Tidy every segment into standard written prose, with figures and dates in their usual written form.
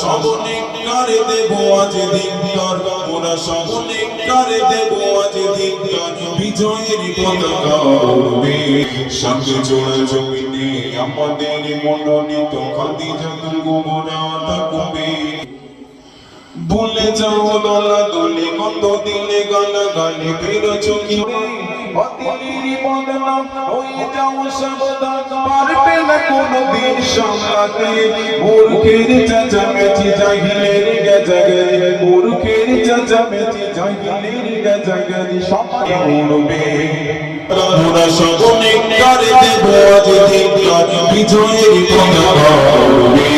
সকলে করে দেব আজ দিনদার ওরা সকলে করে দেব আজ দিনদার বিজয়ের পতাকা উড়বে সাথে জোড়া জমিনে আমাদের মনোনীত খাদিজাতুল কুবরা থাকবে ভুলে যাও দলা দলে গন্ধ দিলে গালা গালে ফেরো চোখিবে বাতিলের বদনাম হয়ে যাও সাবধান পারবে না কোনোদিন সামলাতে মূর্খের চেঁচামেচি জাহিলের গেজাগেজি মূর্খের চেঁচামেচি জাহিলের গেজাগেজি সবাই উড়বে ওরা সকলে করে দেব আজ দিনদার বিজয়ের পতাকা উড়বে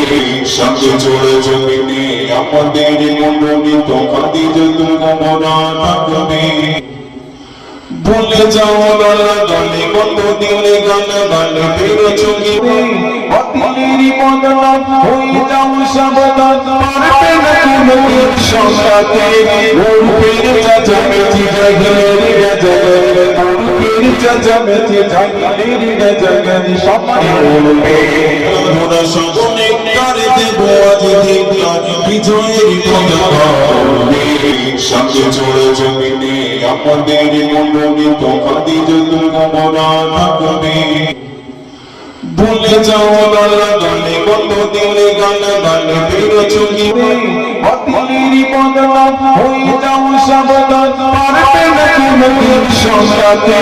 সাথে জোড়া জমিনে আমাদের মনোনীত খাদিজাতুল কুবরা থাকবে ভুলে যাও দলা দলে গন্ধ দিলে গালা গালে ফেরো চোখিবে বাতিলের বদনাম হয়ে যাও সাবধান পারবে না কোনোদিন সামলাতে মূর্খের চেঁচামেচি জাহিলের গেজাগেজি মূর্খের চেঁচামেচি জাহিলের গেজাগেজি সবাই উড়বে ওরা সকলে করে দেব আজ দিনদার বিজয়ের পতাকা উড়বে সাথে জোড়া জমিনে আমাদের মনোনীত খাদিজাতুল কুবরা থাকবে ভুলে যাও দলা দলে গন্ধ দিলে গালা গালে ফেরো চোখিবে বাতিলের বদনাম হয়ে যাও সাবধান পারবে না কোনোদিন সামলাতে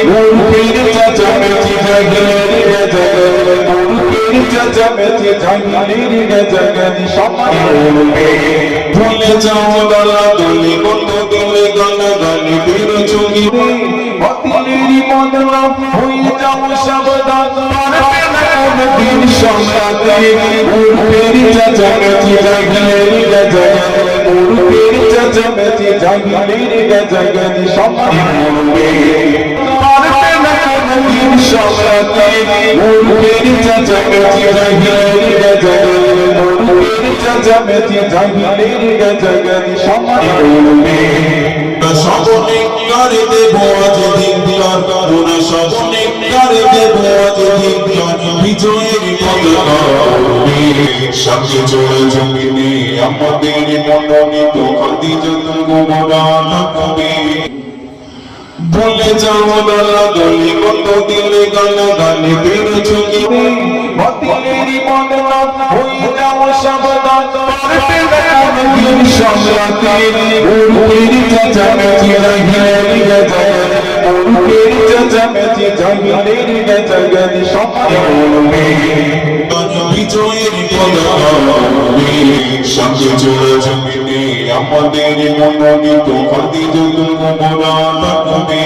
মূর্খের চেঁচামেচি জাহিলের গেজাগেজি মূর্খের চেঁচামেচি জাহিলের গেজাগেজি সবাই উড়বে ভুলে যাও দলা দলে গন্ধ দিলে গালা গালে ফেরো চোখিবে বাতিলের বদনাম হয়ে যাও সাবধান পারবে না কোনোদিন সামলাতে মূর্খের চেঁচামেচি জাহিলের গেজাগেজি মূর্খের চেঁচামেচি জাহিলের গেজাগেজি সবাই উড়বে পারবে না কোনোদিন সামলাতে মূর্খের চেঁচামেচি জাহিলের গেজাগেজি মূর্খের চেঁচামেচি জাহিলের গেজাগেজি সবাই উড়বে সকলে করে দেব আজ দিনদার ওরা সকলে করে দেব আজ দিনদার বিজয়ের পতাকা উড়বে সাথে জোড়া জমিনে আমাদের মনোনীত খাদিজাতুল কুবরা থাকবে ভুলে যাও দলা দলে গন্ধ দিলে গালা গালে ফেরো চোখিবে বাতিলের বদনাম হয়ে যাও সাবধান পারবে না কোনোদিন সামলাতে মূর্খের চেঁচামেচি জাহিলের গেজাগেজি মূর্খের চেঁচামেচি জাহিলের গেজাগেজি সবাই উড়বে বিজয়ের পতাকা উড়বে সাথে জোড়া জমিনে আমাদের মনোনীত খাদিজাতুল কুবরা থাকবে